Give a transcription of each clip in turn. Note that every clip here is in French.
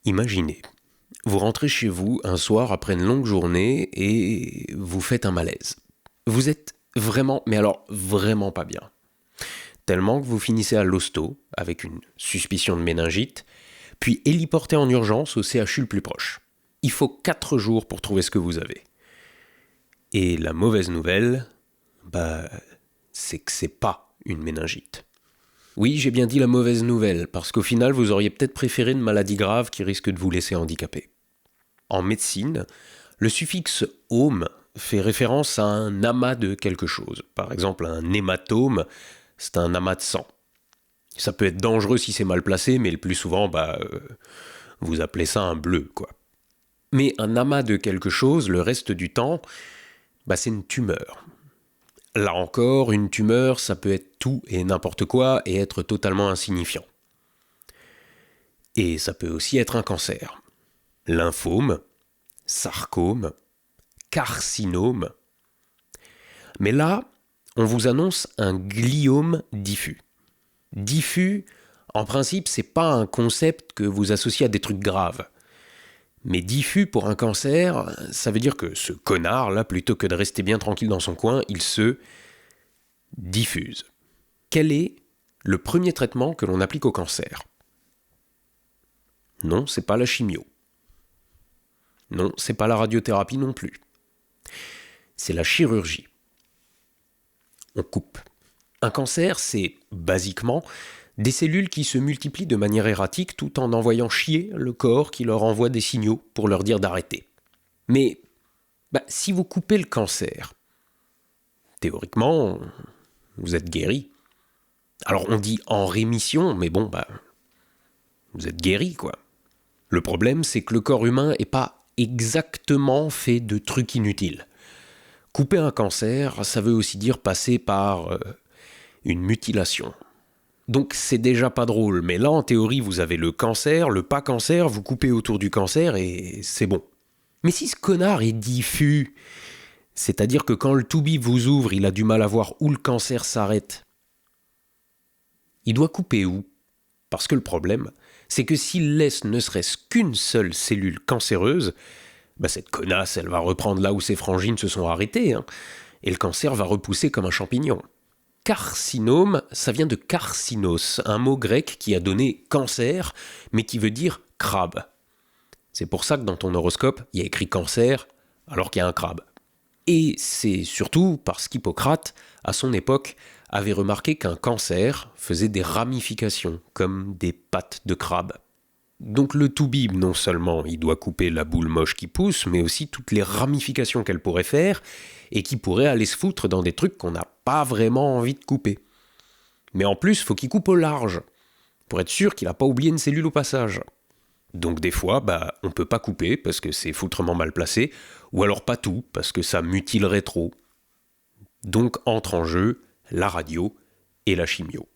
Imaginez, vous rentrez chez vous un soir après une longue journée et vous faites un malaise. Vous êtes vraiment, mais alors vraiment pas bien. Tellement que vous finissez à l'hosto avec une suspicion de méningite, puis héliporté en urgence au CHU le plus proche. Il faut 4 jours pour trouver ce que vous avez. Et la mauvaise nouvelle, c'est que c'est pas une méningite. Oui, j'ai bien dit la mauvaise nouvelle, parce qu'au final, vous auriez peut-être préféré une maladie grave qui risque de vous laisser handicapé. En médecine, le suffixe « ome » fait référence à un amas de quelque chose. Par exemple, un hématome, c'est un amas de sang. Ça peut être dangereux si c'est mal placé, mais le plus souvent, vous appelez ça un bleu, quoi. Mais un amas de quelque chose, le reste du temps, c'est une tumeur. Là encore, une tumeur, ça peut être tout et n'importe quoi et être totalement insignifiant. Et ça peut aussi être un cancer. Lymphome, sarcome, carcinome. Mais là, on vous annonce un gliome diffus. Diffus, en principe, c'est pas un concept que vous associez à des trucs graves. Mais diffus pour un cancer, ça veut dire que ce connard, là, plutôt que de rester bien tranquille dans son coin, il se diffuse. Quel est le premier traitement que l'on applique au cancer ? Non, c'est pas la chimio. Non, c'est pas la radiothérapie non plus. C'est la chirurgie. On coupe. Un cancer, c'est, basiquement, des cellules qui se multiplient de manière erratique tout en envoyant chier le corps qui leur envoie des signaux pour leur dire d'arrêter. Mais, si vous coupez le cancer, théoriquement, vous êtes guéri. Alors on dit en rémission, mais vous êtes guéri, quoi. Le problème, c'est que le corps humain n'est pas exactement fait de trucs inutiles. Couper un cancer, ça veut aussi dire passer par une mutilation. Donc c'est déjà pas drôle, mais là en théorie vous avez le cancer, le pas cancer, vous coupez autour du cancer et c'est bon. Mais si ce connard est diffus, c'est-à-dire que quand le toubib vous ouvre, il a du mal à voir où le cancer s'arrête, il doit couper où ? Parce que le problème, c'est que s'il laisse ne serait-ce qu'une seule cellule cancéreuse, cette connasse, elle va reprendre là où ses frangines se sont arrêtées, et le cancer va repousser comme un champignon. Carcinome, ça vient de carcinos, un mot grec qui a donné cancer, mais qui veut dire crabe. C'est pour ça que dans ton horoscope, il y a écrit cancer, alors qu'il y a un crabe. Et c'est surtout parce qu'Hippocrate, à son époque, avait remarqué qu'un cancer faisait des ramifications, comme des pattes de crabe. Donc le toubib, non seulement il doit couper la boule moche qui pousse, mais aussi toutes les ramifications qu'elle pourrait faire, et qui pourraient aller se foutre dans des trucs qu'on n'a pas vraiment envie de couper. Mais en plus, faut qu'il coupe au large, pour être sûr qu'il n'a pas oublié une cellule au passage. Donc des fois, on peut pas couper, parce que c'est foutrement mal placé, ou alors pas tout, parce que ça mutilerait trop. Donc entre en jeu la radio et la chimio.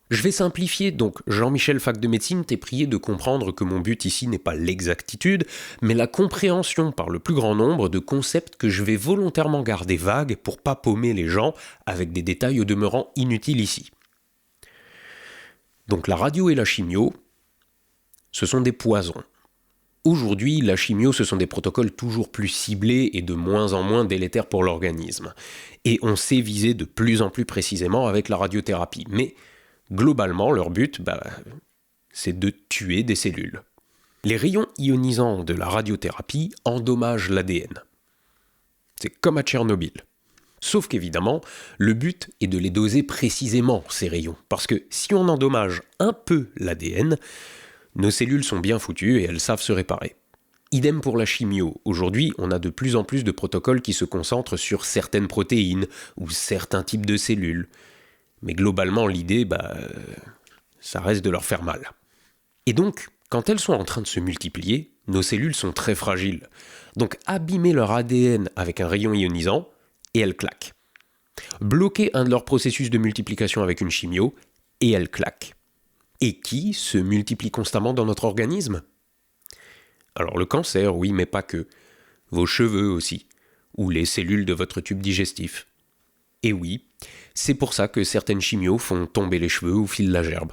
Je vais simplifier, donc Jean-Michel, fac de médecine, t'es prié de comprendre que mon but ici n'est pas l'exactitude, mais la compréhension par le plus grand nombre de concepts que je vais volontairement garder vagues pour pas paumer les gens avec des détails au demeurant inutiles ici. Donc la radio et la chimio, ce sont des poisons. Aujourd'hui, la chimio, ce sont des protocoles toujours plus ciblés et de moins en moins délétères pour l'organisme. Et on sait viser de plus en plus précisément avec la radiothérapie. Mais globalement, leur but, c'est de tuer des cellules. Les rayons ionisants de la radiothérapie endommagent l'ADN. C'est comme à Tchernobyl. Sauf qu'évidemment, le but est de les doser précisément, ces rayons. Parce que si on endommage un peu l'ADN, nos cellules sont bien foutues et elles savent se réparer. Idem pour la chimio. Aujourd'hui, on a de plus en plus de protocoles qui se concentrent sur certaines protéines ou certains types de cellules. Mais globalement, l'idée, ça reste de leur faire mal. Et donc, quand elles sont en train de se multiplier, nos cellules sont très fragiles. Donc, abîmer leur ADN avec un rayon ionisant, et elles claquent. Bloquer un de leurs processus de multiplication avec une chimio, et elles claquent. Et qui se multiplie constamment dans notre organisme ? Alors le cancer, oui, mais pas que. Vos cheveux aussi, ou les cellules de votre tube digestif. Et oui, c'est pour ça que certaines chimios font tomber les cheveux ou filent la gerbe.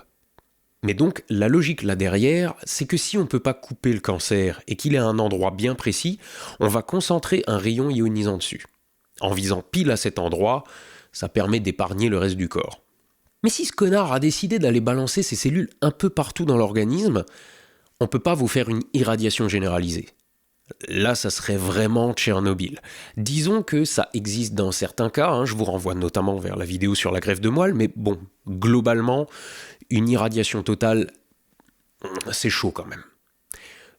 Mais donc, la logique là derrière, c'est que si on ne peut pas couper le cancer et qu'il est à un endroit bien précis, on va concentrer un rayon ionisant dessus. En visant pile à cet endroit, ça permet d'épargner le reste du corps. Mais si ce connard a décidé d'aller balancer ses cellules un peu partout dans l'organisme, on ne peut pas vous faire une irradiation généralisée. Là, ça serait vraiment Tchernobyl. Disons que ça existe dans certains cas, je vous renvoie notamment vers la vidéo sur la greffe de moelle, mais bon, globalement, une irradiation totale, c'est chaud quand même.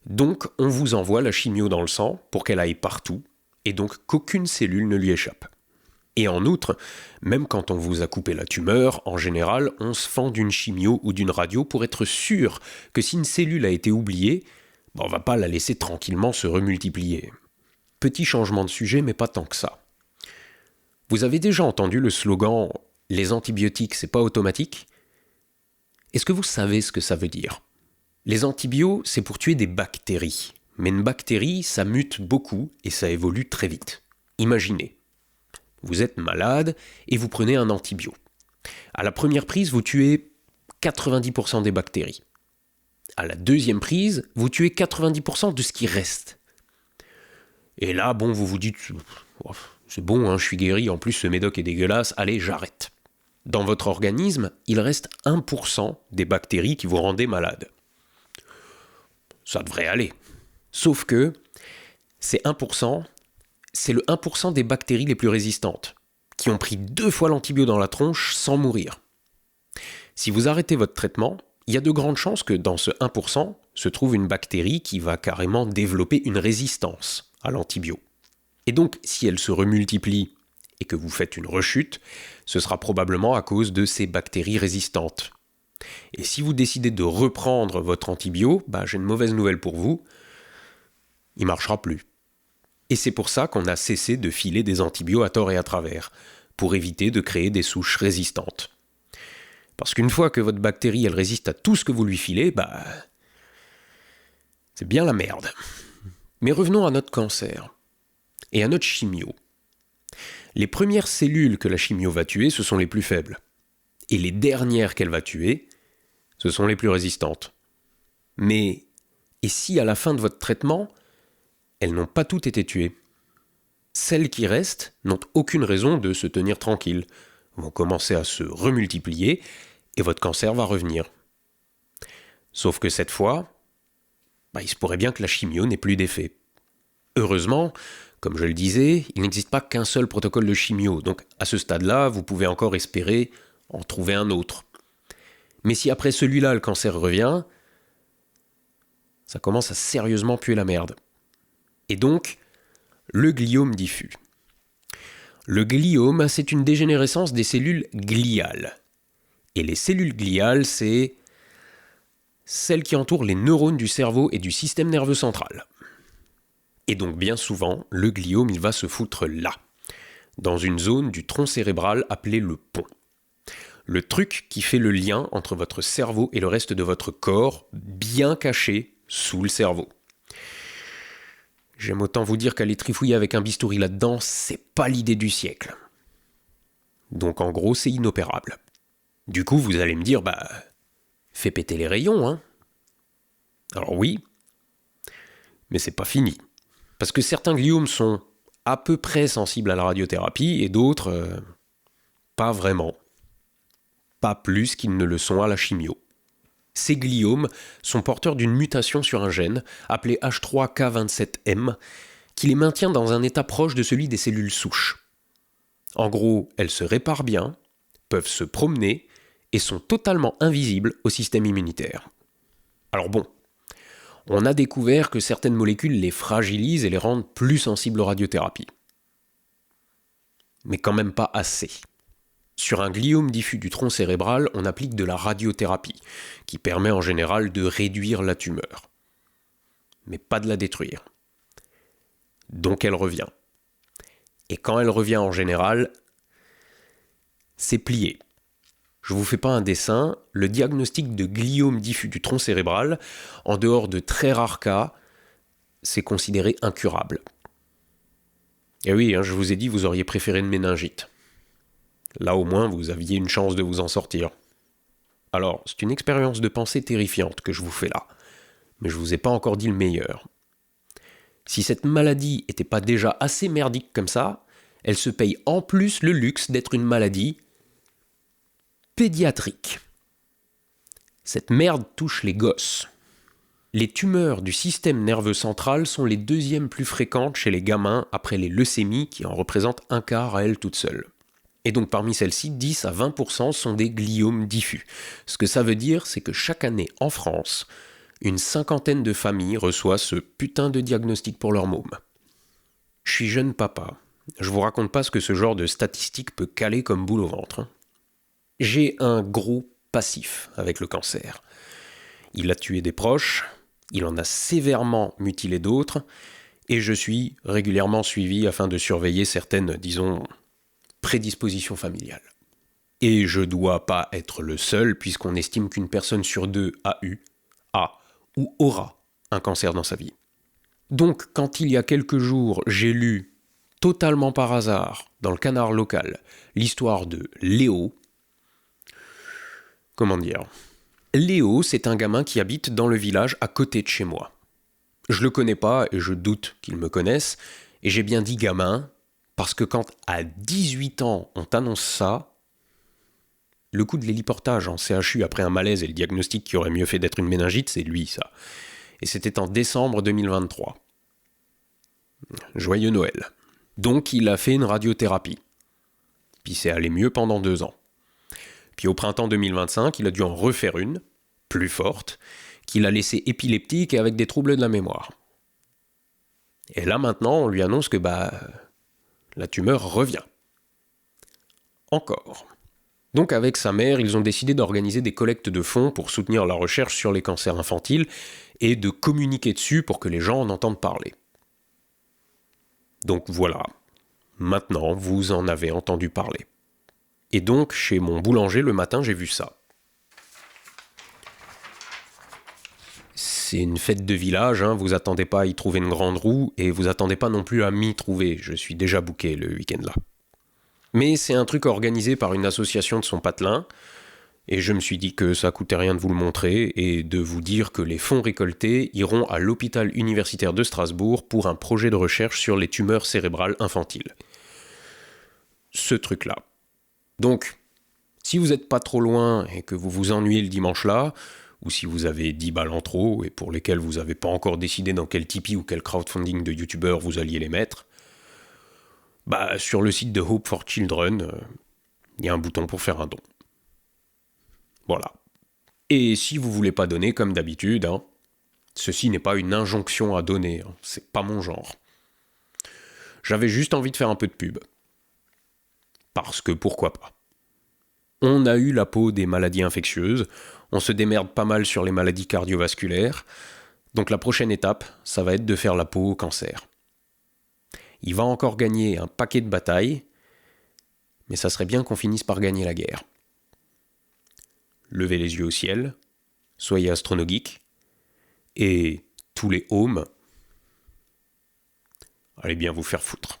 Donc, on vous envoie la chimio dans le sang pour qu'elle aille partout, et donc qu'aucune cellule ne lui échappe. Et en outre, même quand on vous a coupé la tumeur, en général, on se fend d'une chimio ou d'une radio pour être sûr que si une cellule a été oubliée, on ne va pas la laisser tranquillement se remultiplier. Petit changement de sujet, mais pas tant que ça. Vous avez déjà entendu le slogan « Les antibiotiques, c'est pas automatique » ? Est-ce que vous savez ce que ça veut dire ? Les antibiotiques, c'est pour tuer des bactéries. Mais une bactérie, ça mute beaucoup et ça évolue très vite. Imaginez. Vous êtes malade et vous prenez un antibio. À la première prise, vous tuez 90% des bactéries. À la deuxième prise, vous tuez 90% de ce qui reste. Et là, bon, vous vous dites, c'est bon, je suis guéri, en plus ce médoc est dégueulasse, allez, j'arrête. Dans votre organisme, il reste 1% des bactéries qui vous rendaient malade. Ça devrait aller. Sauf que ces 1%, c'est le 1% des bactéries les plus résistantes, qui ont pris 2 fois l'antibio dans la tronche sans mourir. Si vous arrêtez votre traitement, il y a de grandes chances que dans ce 1% se trouve une bactérie qui va carrément développer une résistance à l'antibio. Et donc, si elle se remultiplie et que vous faites une rechute, ce sera probablement à cause de ces bactéries résistantes. Et si vous décidez de reprendre votre antibio, j'ai une mauvaise nouvelle pour vous, il ne marchera plus. Et c'est pour ça qu'on a cessé de filer des antibiotiques à tort et à travers, pour éviter de créer des souches résistantes. Parce qu'une fois que votre bactérie elle résiste à tout ce que vous lui filez, c'est bien la merde. Mais revenons à notre cancer et à notre chimio. Les premières cellules que la chimio va tuer, ce sont les plus faibles. Et les dernières qu'elle va tuer, ce sont les plus résistantes. Mais, et si à la fin de votre traitement, elles n'ont pas toutes été tuées ? Celles qui restent n'ont aucune raison de se tenir tranquilles, vont commencer à se remultiplier et votre cancer va revenir. Sauf que cette fois, il se pourrait bien que la chimio n'ait plus d'effet. Heureusement, comme je le disais, il n'existe pas qu'un seul protocole de chimio, donc à ce stade-là, vous pouvez encore espérer en trouver un autre. Mais si après celui-là, le cancer revient, ça commence à sérieusement puer la merde. Et donc, le gliome diffus. Le gliome, c'est une dégénérescence des cellules gliales. Et les cellules gliales, c'est celles qui entourent les neurones du cerveau et du système nerveux central. Et donc bien souvent, le gliome, il va se foutre là, dans une zone du tronc cérébral appelée le pont. Le truc qui fait le lien entre votre cerveau et le reste de votre corps, bien caché sous le cerveau. J'aime autant vous dire qu'aller trifouiller avec un bistouri là-dedans, c'est pas l'idée du siècle. Donc en gros, c'est inopérable. Du coup, vous allez me dire, fais péter les rayons, Alors oui, mais c'est pas fini. Parce que certains gliomes sont à peu près sensibles à la radiothérapie et d'autres, pas vraiment. Pas plus qu'ils ne le sont à la chimio. Ces gliomes sont porteurs d'une mutation sur un gène appelé H3K27M qui les maintient dans un état proche de celui des cellules souches. En gros, elles se réparent bien, peuvent se promener et sont totalement invisibles au système immunitaire. Alors bon, on a découvert que certaines molécules les fragilisent et les rendent plus sensibles aux radiothérapies. Mais quand même pas assez. Sur un gliome diffus du tronc cérébral, on applique de la radiothérapie, qui permet en général de réduire la tumeur. Mais pas de la détruire. Donc elle revient. Et quand elle revient en général, c'est plié. Je ne vous fais pas un dessin, le diagnostic de gliome diffus du tronc cérébral, en dehors de très rares cas, c'est considéré incurable. Et oui, je vous ai dit, vous auriez préféré une méningite. Là au moins, vous aviez une chance de vous en sortir. Alors, c'est une expérience de pensée terrifiante que je vous fais là, mais je vous ai pas encore dit le meilleur. Si cette maladie n'était pas déjà assez merdique comme ça, elle se paye en plus le luxe d'être une maladie pédiatrique. Cette merde touche les gosses. Les tumeurs du système nerveux central sont les deuxièmes plus fréquentes chez les gamins après les leucémies qui en représentent un quart à elles toutes seules. Et donc parmi celles-ci, 10 à 20% sont des gliomes diffus. Ce que ça veut dire, c'est que chaque année en France, une cinquantaine de familles reçoivent ce putain de diagnostic pour leur môme. Je suis jeune papa. Je vous raconte pas ce que ce genre de statistique peut caler comme boule au ventre. J'ai un gros passif avec le cancer. Il a tué des proches, il en a sévèrement mutilé d'autres, et je suis régulièrement suivi afin de surveiller certaines, disons, prédispositions familiales. Et je dois pas être le seul, puisqu'on estime qu'une personne sur deux a ou aura un cancer dans sa vie. Donc, quand il y a quelques jours, j'ai lu, totalement par hasard, dans le Canard local, l'histoire de Léo, comment dire ? Léo, c'est un gamin qui habite dans le village à côté de chez moi. Je le connais pas et je doute qu'il me connaisse, et j'ai bien dit gamin, parce que quand à 18 ans on t'annonce ça, le coup de l'héliportage en CHU après un malaise et le diagnostic qui aurait mieux fait d'être une méningite, c'est lui ça. Et c'était en décembre 2023. Joyeux Noël. Donc il a fait une radiothérapie. Puis c'est allé mieux pendant 2 ans. Puis au printemps 2025, il a dû en refaire une, plus forte, qu'il a laissée épileptique et avec des troubles de la mémoire. Et là maintenant, on lui annonce que la tumeur revient. Encore. Donc avec sa mère, ils ont décidé d'organiser des collectes de fonds pour soutenir la recherche sur les cancers infantiles et de communiquer dessus pour que les gens en entendent parler. Donc voilà, maintenant vous en avez entendu parler. Et donc chez mon boulanger le matin j'ai vu ça. C'est une fête de village, vous attendez pas à y trouver une grande roue et vous attendez pas non plus à m'y trouver, je suis déjà booké le week-end là. Mais c'est un truc organisé par une association de son patelin, et je me suis dit que ça coûtait rien de vous le montrer et de vous dire que les fonds récoltés iront à l'hôpital universitaire de Strasbourg pour un projet de recherche sur les tumeurs cérébrales infantiles. Ce truc-là. Donc, si vous n'êtes pas trop loin et que vous vous ennuyez le dimanche là, ou si vous avez 10 balles en trop et pour lesquelles vous n'avez pas encore décidé dans quel Tipeee ou quel crowdfunding de youtubeurs vous alliez les mettre, sur le site de Hope for Children, il y a un bouton pour faire un don. Voilà. Et si vous voulez pas donner, comme d'habitude, ceci n'est pas une injonction à donner, c'est pas mon genre. J'avais juste envie de faire un peu de pub. Parce que pourquoi pas. On a eu la peau des maladies infectieuses, on se démerde pas mal sur les maladies cardiovasculaires, donc la prochaine étape, ça va être de faire la peau au cancer. Il va encore gagner un paquet de batailles, mais ça serait bien qu'on finisse par gagner la guerre. Levez les yeux au ciel, soyez astronogeeks, et tous les ohms, allez bien vous faire foutre.